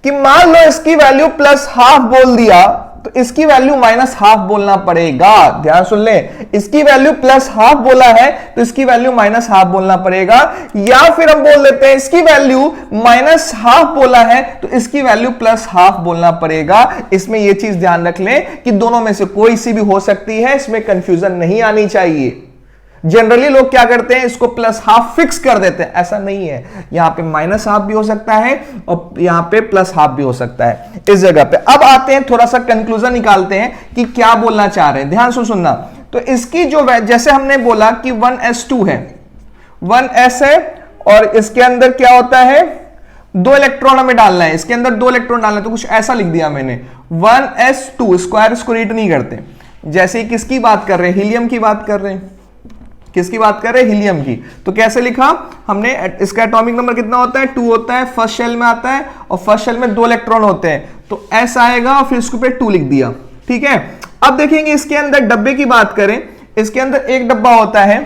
कि मान लो इसकी वैल्यू +½ बोल दिया तो इसकी वैल्यू -½ बोलना पड़ेगा। ध्यान सुन ले, इसकी वैल्यू +½ बोला है तो इसकी वैल्यू -½ बोलना पड़ेगा। या फिर हम बोल देते हैं इसकी वैल्यू -½ बोला है तो इसकी वैल्यू +½ बोलना पड़ेगा। इसमें यह चीज ध्यान रख लें कि दोनों में से कोई सी भी हो सकती है, इसमें कंफ्यूजन नहीं आनी चाहिए। जनरली लोग क्या करते हैं, इसको +½ फिक्स कर देते हैं, ऐसा नहीं है। यहां पे -½ भी हो सकता है और यहां पे +½ भी हो सकता है इस जगह पे। अब आते हैं, थोड़ा सा कंक्लूजन निकालते हैं कि क्या बोलना चाह रहे हैं। ध्यान से सुनना। तो इसकी जो जैसे हमने बोला कि 1s2 है, 1s है, और इसके अंदर क्या होता है, 2 इलेक्ट्रॉन हमें डालना है, इसके अंदर 2 इलेक्ट्रॉन डालना है, तो कुछ ऐसा लिख दिया मैंने 1s2 स्क्वायर, इसको रीड नहीं करते। जैसे किसकी बात कर रहे हैं, हीलियम की बात कर रहे हैं। किसकी बात कर रहे हैं, हीलियम की। तो कैसे लिखा हमने, इसका एटॉमिक नंबर कितना होता है, 2 होता है, फर्स्ट शेल में आता है, और फर्स्ट शेल में 2 इलेक्ट्रॉन होते हैं, तो S आएगा और फिर इसके ऊपर 2 लिख दिया। ठीक है, अब देखेंगे इसके अंदर डब्बे की बात करें, इसके अंदर एक डब्बा होता है,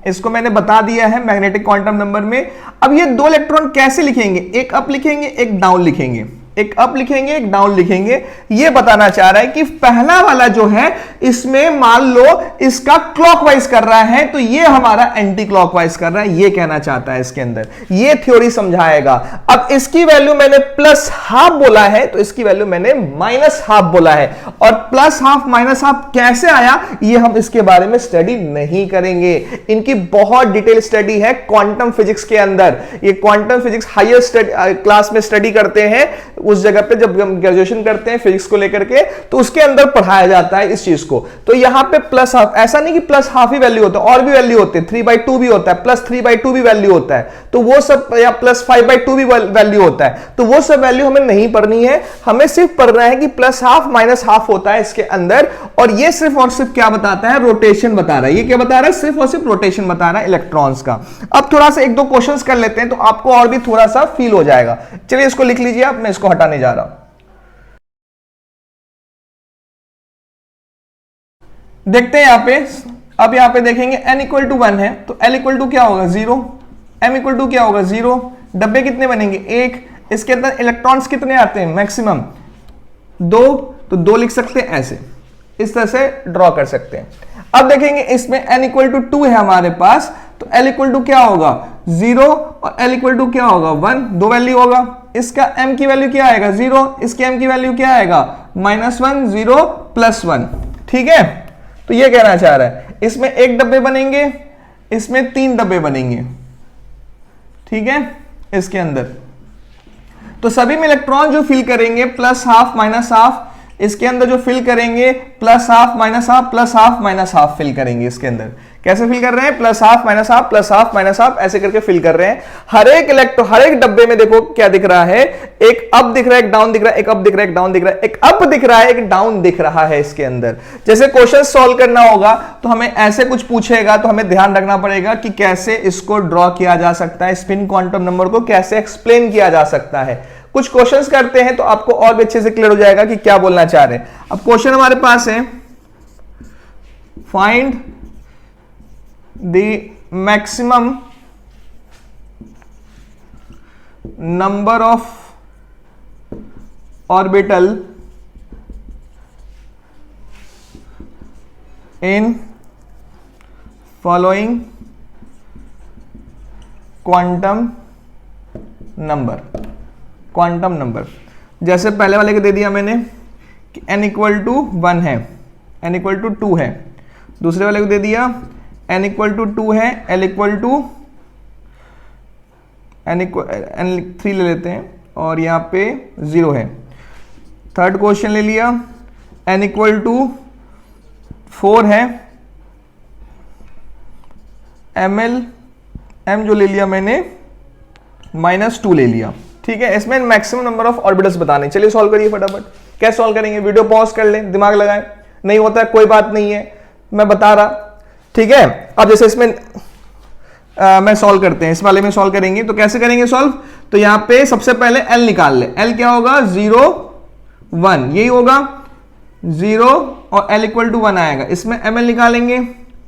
इसको मैंने बता दिया है मैग्नेटिक क्वांटम नंबर में। अब ये दो इलेक्ट्रॉन कैसे लिखेंगे, एक अप लिखेंगे एक डाउन लिखेंगे, एक अप लिखेंगे एक डाउन लिखेंगे। ये बताना चाह रहा है कि पहला वाला जो है इसमें मान लो इसका क्लॉकवाइज कर रहा है तो ये हमारा एंटी क्लॉकवाइज कर रहा है, ये कहना चाहता है इसके अंदर, ये थ्योरी समझाएगा। अब इसकी वैल्यू मैंने प्लस हाफ बोला है तो इसकी वैल्यू मैंने माइनस हाफ बोला है, और प्लस हाफ माइनस हाफ कैसे आया ये हम इसके बारे में स्टडी नहीं करेंगे। इनकी बहुत डिटेल स्टडी है क्वांटम फिजिक्स के अंदर। ये क्वांटम फिजिक्स हायर क्लास में स्टडी करते हैं, उस जगह पे जब हम ग्रेजुएशन करते हैं फिजिक्स को लेकर के तो उसके अंदर पढ़ाया जाता है इस चीज को। तो यहां पे प्लस हाफ, ऐसा नहीं कि प्लस हाफ ही वैल्यू होता है, और भी वैल्यू होते हैं, 3/2 भी होता है, प्लस 3/2 भी वैल्यू होता है, तो वो सब, या प्लस 5/2 भी वैल्यू होता है, तो वो सब वैल्यू हमें नहीं पढ़नी है। हमें सिर्फ पढ़ना है कि प्लस हाफ माइनस हाफ होता है इसके अंदर, और ये सिर्फ और सिर्फ क्या बताता है, रोटेशन बता रहा है। ये क्या बता रहा है, सिर्फ और सिर्फ रोटेशन बता रहा है इलेक्ट्रॉन्स का। अब थोड़ा सा एक दो क्वेश्चंस कर लेते हैं तो आपको और भी थोड़ा सा फील हो जाएगा। चलिए इसको लिख लीजिए आप, मैं इसको हटाने जा रहा हूं। देखते हैं यहां पे, अब यहां पे देखेंगे n इक्वल टू 1 है तो l इक्वल टू क्या होगा 0, m इक्वल टू क्या होगा 0, डब्बे कितने बनेंगे 1, इसके अंदर इलेक्ट्रॉन्स कितने आते हैं मैक्सिमम 2, तो 2 लिख सकते हैं ऐसे, इस तरह से ड्रॉ कर सकते हैं। अब देखेंगे इसमें n इक्वल टू 2 है हमारे पास, तो l इक्वल टू क्या होगा 0 और l इक्वल टू क्या होगा 1, दो वैल्यू होगा। इसका m की वैल्यू क्या आएगा 0, इसके m की वैल्यू क्या आएगा -1 0 +1, ठीक है। तो ये कहना चाह रहा है इसमें एक डब्बे बनेंगे, इसमें 3 डब्बे बनेंगे, ठीक है इसके अंदर। तो सभी में इलेक्ट्रॉन जो फिल करेंगे प्लस हाफ माइनस हाफ, इसके अंदर जो फिल करेंगे plus half minus half plus half minus half fill करेंगे इसके अंदर। कैसे फिल कर रहे हैं, plus half minus half plus half minus half ऐसे करके फिल कर रहे हैं। हर एक डब्बे में देखो क्या दिख रहा है, एक अप दिख रहा है एक डाउन दिख रहा है, एक अप दिख रहा है एक डाउन दिख रहा है, एक अप दिख रहा है एक डाउन दिख रहा है इसके अंदर। जैसे क्वेश्चन सॉल्व करना होगा तो हमें ऐसे कुछ पूछेगा तो हमें ध्यान रखना पड़ेगा कि कैसे इसको ड्रॉ किया जा सकता है, स्पिन क्वांटम नंबर को कैसे एक्सप्लेन किया जा सकता है। कुछ क्वेश्चंस करते हैं तो आपको और भी अच्छे से क्लियर हो जाएगा कि क्या बोलना चाह रहे हैं। अब क्वेश्चन हमारे पास है, find the maximum number of orbital in following quantum number. जैसे पहले वाले को दे दिया मैंने कि n इक्वल टू 1 है, n इक्वल टू 2 है। दूसरे वाले को दे दिया n इक्वल टू 2 है, l इक्वल टू n3 ले लेते हैं और यहाँ पे 0 है। थर्ड क्वेश्चन ले लिया, n इक्वल टू 4 है, m जो ले लिया मैंने -2 ले लिया, ठीक है। इसमें मैक्सिमम नंबर ऑफ ऑर्बिटल्स बताने। चलिए सॉल्व करिए फटाफट। कैसे सॉल्व करेंगे, वीडियो पॉज कर लें, दिमाग लगाएं, नहीं होता है कोई बात नहीं है, मैं बता रहा, ठीक है। अब जैसे इसमें मैं सॉल्व करते हैं, इस वाले में सॉल्व करेंगे तो कैसे करेंगे सॉल्व, तो यहां पे सबसे पहले l निकाल ले। l क्या होगा 0 1, यही होगा 0 और l इक्वल टू 1 आएगा। इसमें ml निकालेंगे,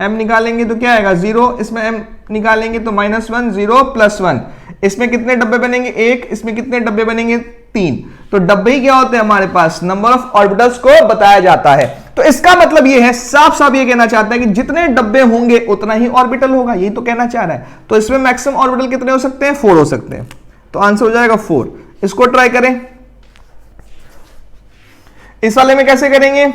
m निकालेंगे तो क्या आएगा 0, इसमें m निकालेंगे तो -1 0 +1। इसमें कितने डब्बे बनेंगे 1, इसमें कितने डब्बे बनेंगे 3। तो डब्बे ही क्या होते हैं हमारे पास, नंबर ऑफ ऑर्बिटल्स को बताया जाता है। तो इसका मतलब ये है, साफ साफ ये कहना चाहता है कि जितने डब्बे होंगे उतना ही ऑर्बिटल होगा, यही तो कहना चाह रहा है। तो इसमें मैक्सिमम ऑर्बिटल कितने हो सकते हैं 4 हो सकते हैं, तो आंसर हो जाएगा 4। इसको ट्राई करें। इस वाले में कैसे करेंगे,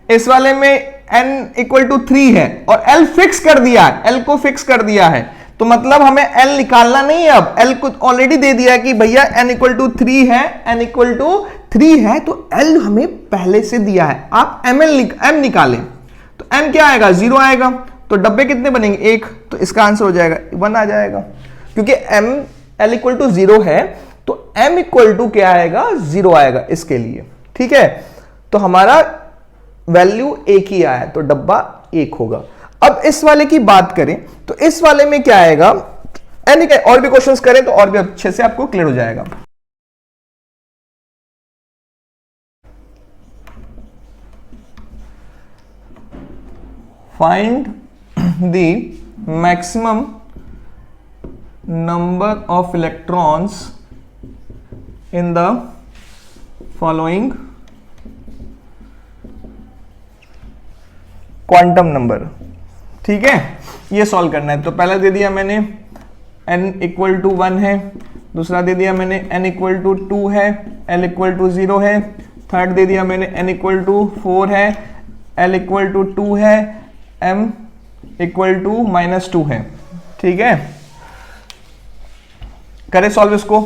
इस वाले में n इक्वल टू 3 है और l फिक्स कर दिया है, l को फिक्स कर दिया है, तो मतलब हमें l निकालना नहीं है। अब l को ऑलरेडी दे दिया है कि भैया n इक्वल टू 3 है, n इक्वल टू 3 है, तो l हमें पहले से दिया है। आप m निकालें तो m क्या आएगा 0 आएगा, तो डब्बे कितने बनेंगे 1, तो इसका आंसर हो जाएगा 1 आ जाएगा। क्योंकि l इक्वल टू 0 है तो m इक्वल टू क्या आएगा 0 आएगा इसके लिए, ठीक है। तो हमारा वैल्यू 1 ही आया, तो डब्बा 1 होगा। अब इस वाले की बात करें तो इस वाले में क्या आएगा, और भी क्वेश्चंस करें तो और भी अच्छे से आपको क्लियर हो जाएगा। Find the maximum number of electrons in the following quantum number. ठीक है, ये सॉल्व करना है। तो पहला दे दिया मैंने n इक्वल टू 1 है, दूसरा दे दिया मैंने n इक्वल टू 2 है, l इक्वल टू 0 है, थर्ड दे दिया मैंने n इक्वल टू 4 है, l इक्वल टू 2 है, m इक्वल टू -2 है। ठीक है, करें सॉल्व इसको।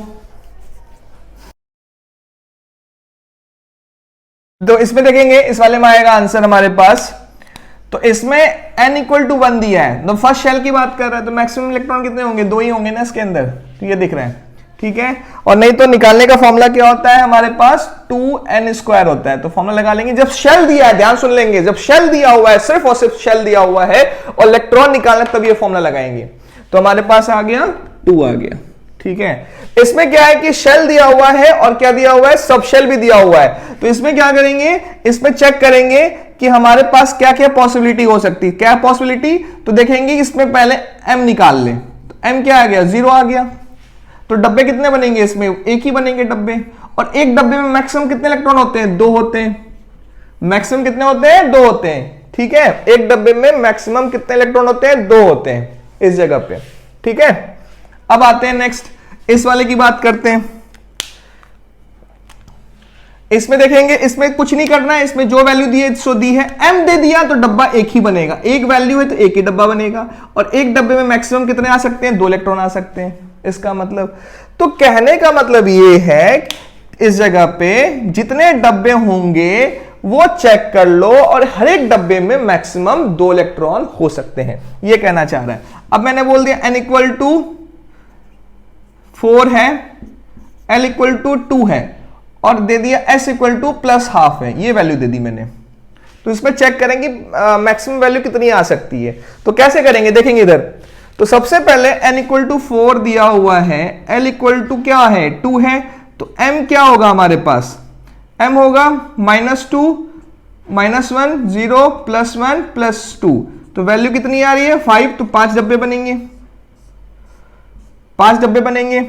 तो इसमें देखेंगे, इस वाले में आएगा आंसर हमारे पास। तो इसमें n इक्वल टू 1 दिया है, तो फर्स्ट शेल की बात कर रहा है, तो मैक्सिमम इलेक्ट्रॉन कितने होंगे? 2 ही होंगे ना इसके अंदर, तो ये दिख रहा है। ठीक है, और नहीं तो निकालने का फॉर्मूला क्या होता है हमारे पास? 2n² होता है। तो फॉर्मूला लगा लेंगे जब शेल दिया है, ध्यान सुन लेंगे, जब शेल दिया हुआ है, सिर्फ और सिर्फ शेल दिया हुआ है और इलेक्ट्रॉन निकालना, तब ये फॉर्मूला लगाएंगे। तो हमारे पास आ गया 2 आ गया। ठीक है, इसमें क्या है कि शेल दिया हुआ है और क्या दिया हुआ है? सब शेल भी दिया हुआ है। तो इसमें क्या करेंगे? इसमें चेक करेंगे कि हमारे पास क्या क्या पॉसिबिलिटी हो सकती है। क्या पॉसिबिलिटी? तो देखेंगे इसमें पहले m निकाल लें। तो m क्या आ गया? 0 आ गया। तो डब्बे कितने बनेंगे? इसमें एक ही बनेंगे डब्बे, और एक डब्बे में मैक्सिमम कितने इलेक्ट्रॉन होते हैं? 2 होते हैं। मैक्सिमम कितने होते हैं? 2 होते हैं। ठीक है, एक डब्बे में मैक्सिमम कितने इलेक्ट्रॉन होते हैं? 2 होते हैं इस जगह पे। ठीक है, अब आते हैं नेक्स्ट, इस वाले की बात करते हैं। इसमें देखेंगे, इसमें कुछ नहीं करना है, इसमें जो वैल्यू दी है सो दी है। m दे दिया तो डब्बा एक ही बनेगा, एक वैल्यू है तो एक ही डब्बा बनेगा, और एक डब्बे में मैक्सिमम कितने आ सकते हैं? 2 इलेक्ट्रॉन आ सकते हैं। इसका मतलब, तो कहने का मतलब ये है इस जगह पे जितने डब्बे होंगे वो चेक कर लो, और हर एक डब्बे में मैक्सिमम 2 इलेक्ट्रॉन हो सकते हैं, ये कहना चाह रहा है। अब मैंने बोल दिया n इक्वल टू 4 है, l इक्वल टू 2 है, और दे दिया s इक्वल टू +½ है, ये वैल्यू दे दी मैंने। तो इसमें चेक करेंगे मैक्सिमम वैल्यू कितनी आ सकती है। तो कैसे करेंगे? देखेंगे इधर, तो सबसे पहले n इक्वल टू 4 दिया हुआ है, l इक्वल टू क्या है? 2 है, तो m क्या होगा हमारे पास? m होगा -2 -1 0 +1 +2। तो वैल्यू कितनी आ रही है? 5। तो 5 डब्बे बनेंगे, 5 डब्बे बनेंगे।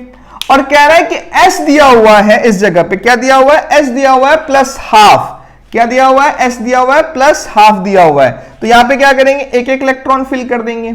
और कह रहा है कि s दिया हुआ है इस जगह पे, क्या दिया हुआ है? s दिया हुआ है +½ क्या दिया हुआ है? s दिया हुआ है +½ दिया हुआ है। तो यहां पे क्या करेंगे? एक एक इलेक्ट्रॉन फिल कर देंगे।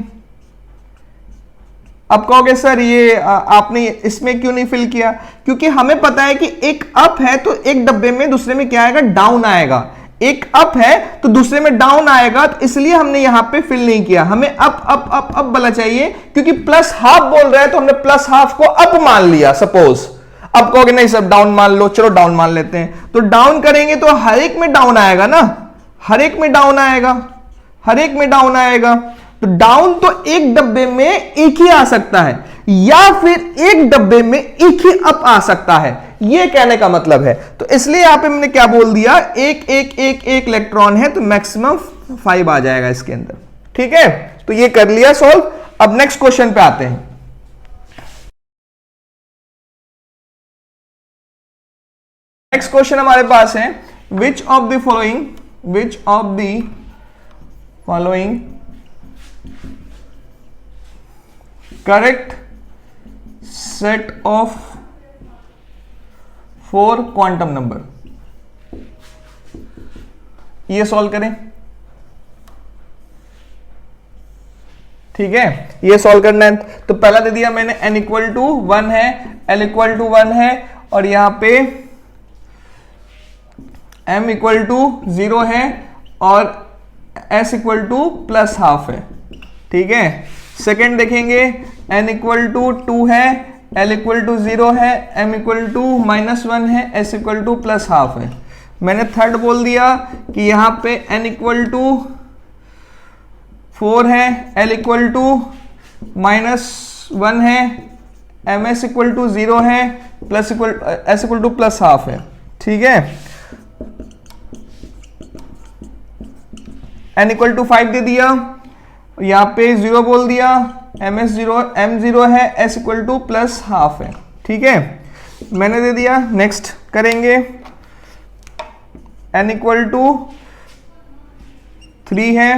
अब कहोगे सर ये आपने इसमें क्यों नहीं फिल किया? क्योंकि हमें पता है कि एक अप है तो एक डब्बे में दूसरे में क्या आएगा? डाउन आएगा। एक अप है तो दूसरे में डाउन आएगा, तो इसलिए हमने यहां पे फिल नहीं किया। हमें अप अप अप अप वाला चाहिए, क्योंकि +½ बोल रहा है तो हमने +½ को अप मान लिया। सपोज अब कहोगे नहीं सब डाउन मान लो, चलो डाउन मान लेते हैं। तो डाउन करेंगे तो हर एक में डाउन आएगा ना, हर एक में डाउन आएगा, हर एक में डाउन आएगा। तो डाउन तो एक डब्बे में एक ही आ सकता है, या फिर एक डब्बे में एक ही अप आ सकता है, ये कहने का मतलब है। तो इसलिए यहां पे मैंने क्या बोल दिया? एक एक एक एक इलेक्ट्रॉन है तो मैक्सिमम 5 आ जाएगा इसके अंदर। ठीक है, तो ये कर लिया सॉल्व। अब नेक्स्ट क्वेश्चन पे आते हैं। नेक्स्ट क्वेश्चन हमारे पास है, विच of the following correct set of 4 quantum number. ये सॉल्व करें। ठीक है, ये सॉल्व करना है। तो पहला दे दिया मैंने n इक्वल टू 1 है, l इक्वल टू 1 है, और यहां पे m इक्वल टू 0 है, और s इक्वल टू +½ है। ठीक है, सेकेंड देखेंगे, n इक्वल टू 2 है, l इक्वल टू 0 है, m इक्वल टू -1 है, s इक्वल टू +½ है। मैंने थर्ड बोल दिया कि यहां पे n इक्वल टू 4 है, l इक्वल टू -1 है, ms इक्वल टू 0 है, s इक्वल टू +½ है। ठीक है, n इक्वल टू 5 दे दिया, यहां पे 0 बोल दिया, m 0 है, s इक्वल टू +½ है। ठीक है, मैंने दे दिया। नेक्स्ट करेंगे, n इक्वल टू 3 है,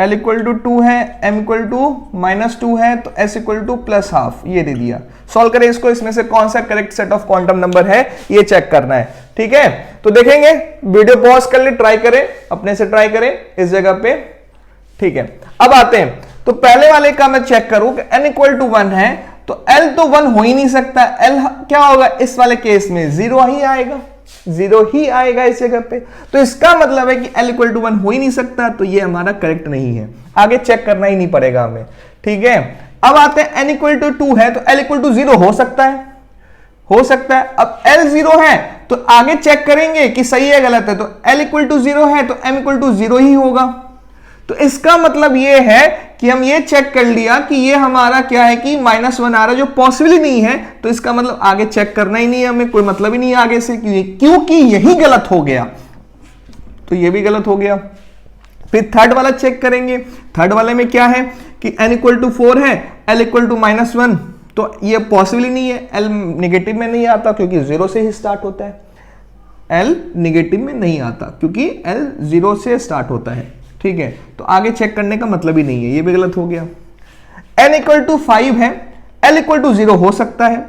L इक्वल टू 2 है, M इक्वल टू -2 है, तो S इक्वल टू +½ ये दे दिया। सॉल्व करें इसको, इसमें से कौन सा correct set of quantum number है ये चेक करना है। ठीक है, तो देखेंगे, वीडियो पॉज कर ले, ट्राई करें, अपने से ट्राई करें इस जगह पे। ठीक है, अब आते हैं, तो पहले वाले का मैं चेक करूं कि n इक्वल टू 1 है, तो L तो 1 हो ही नहीं सकता, L क्या होगा इस वाले केस में 0 ही आएगा, 0 ही आएगा इस जगह पे। तो इसका मतलब है कि L इक्वल टू 1 हो ही नहीं सकता, तो ये हमारा करेक्ट नहीं है, आगे चेक करना ही नहीं पड़ेगा हमें। ठीक है, अब आते हैं n इक्वल टू 2 है, तो L इक्वल टू 0 हो सकता है, हो सकता है। अब L 0 है तो आगे चेक करेंगे कि सही है गलत है, तो L इक्वल टू 0 है तो M इक्वल टू 0 ही होगा। तो इसका मतलब ये है कि हम ये चेक कर लिया कि ये हमारा क्या है कि -1 आ रहा है, जो पॉसिबल ही नहीं है। तो इसका मतलब आगे चेक करना ही नहीं है हमें, कोई मतलब ही नहीं है आगे से, क्योंकि यही गलत हो गया, तो ये भी गलत हो गया। फिर थर्ड वाला चेक करेंगे, थर्ड वाले में क्या है कि n इक्वल टू 4 है, L इक्वल टू -1, तो ये पॉसिबल ही नहीं है, L नेगेटिव में नहीं आता क्योंकि 0 से ही स्टार्ट होता है, L नेगेटिव में नहीं आता क्योंकि L 0 से स्टार्ट होता है। ठीक है, तो आगे चेक करने का मतलब ही नहीं है, ये भी गलत हो गया। n इक्वल टू 5 है, L इक्वल टू 0 हो सकता है,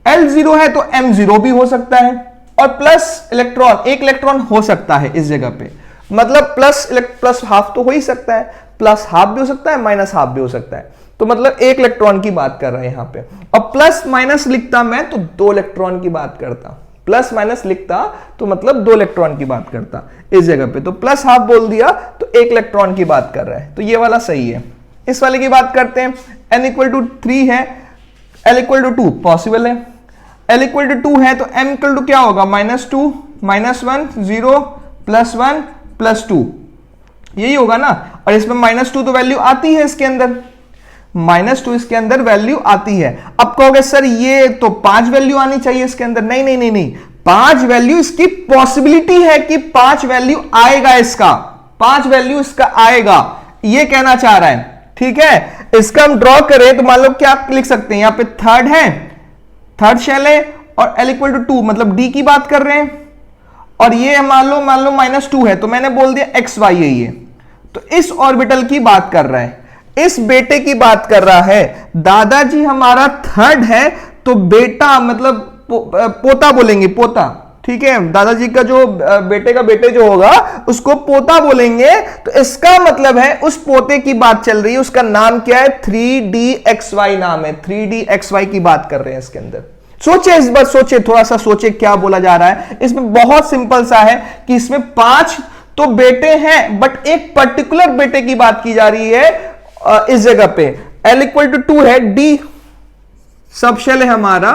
L 0 है तो M 0 भी हो सकता है, और प्लस इलेक्ट्रॉन, एक इलेक्ट्रॉन हो सकता है इस जगह पे, मतलब प्लस हाफ तो हो ही सकता है, प्लस हाफ भी हो सकता है, माइनस हाफ भी हो सकता है, तो मतलब एक इलेक्ट्रॉन की बात कर रहे हैं यहां पे। और प्लस माइनस लिखता मैं तो 2 इलेक्ट्रॉन की बात करता, प्लस माइनस लिखता तो मतलब 2 इलेक्ट्रॉन की बात करता इस जगह पे, तो प्लस हाफ बोल दिया तो 1 इलेक्ट्रॉन की बात कर रहा है, तो ये वाला सही है। इस वाले की बात करते हैं, n इक्वल टू 3 है, L इक्वल टू 2 पॉसिबल है, L इक्वल टू 2 है तो M इक्वल टू क्या होगा -2 -1 0 +1 +2 यही होगा ना। और इसमें -2 तो वैल्यू आती है इसके अंदर, -2 इसके अंदर वैल्यू आती है। अब कहोगे सर ये तो 5 वैल्यू आनी चाहिए इसके अंदर, नहीं नहीं नहीं नहीं, 5 वैल्यू इसकी पॉसिबिलिटी है कि 5 वैल्यू आएगा, इसका 5 वैल्यू इसका आएगा, ये कहना चाह रहा है। ठीक है, इसका हम ड्रॉ करें तो मान लो क्या लिख सकते हैं, यहां पे थर्ड है, थर्ड शेल है, और L इक्वल टू 2 मतलब D की बात कर रहे हैं, और ये मान लो -2 है, तो मैंने बोल दिया XY है ये, तो इस ऑर्बिटल की बात कर रहा है, इस बेटे की बात कर रहा है। दादाजी हमारा थर्ड है तो बेटा मतलब पोता बोलेंगे, पोता। ठीक है, दादाजी का जो बेटे का बेटे जो होगा उसको पोता बोलेंगे, तो इसका मतलब है उस पोते की बात चल रही है, उसका नाम क्या है 3DXY नाम है, 3DXY की बात कर रहे हैं इसके अंदर। सोचे इस बार, सोचे थोड़ा सा, सोचे क्या बोला जा रहा है। इसमें बहुत सिंपल सा है कि इसमें 5 तो बेटे हैं बट एक पर्टिकुलर बेटे की बात की जा रही है इस जगह पे। L इक्वल टू 2 है, D सबशेल है हमारा,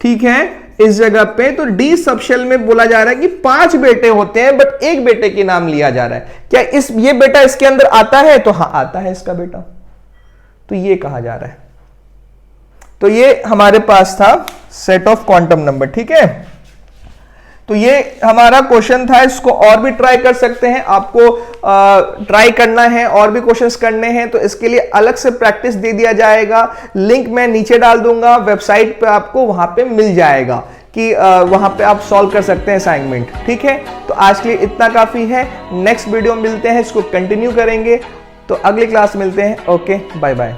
ठीक है, इस जगह पे तो D सबशेल में बोला जा रहा है कि 5 बेटे होते हैं बट एक बेटे के नाम लिया जा रहा है। क्या ये बेटा इसके अंदर आता है, तो हाँ आता है इसका बेटा, तो ये कहा जा रहा है। तो ये हमारे पास था सेट ऑफ क्वांटम नंबर। ठीक है, तो ये हमारा क्वेश्चन था, इसको और भी ट्राई कर सकते हैं, आपको ट्राई करना है और भी क्वेश्चंस करने हैं तो इसके लिए अलग से प्रैक्टिस दे दिया जाएगा, लिंक मैं नीचे डाल दूंगा, वेबसाइट पे आपको वहां पे मिल जाएगा कि वहां पे आप सॉल्व कर सकते हैं असाइनमेंट। ठीक है, तो आज के लिए इतना काफी है, नेक्स्ट वीडियो मिलते हैं, इसको कंटिन्यू करेंगे, तो अगली क्लास मिलते हैं। Okay, bye bye.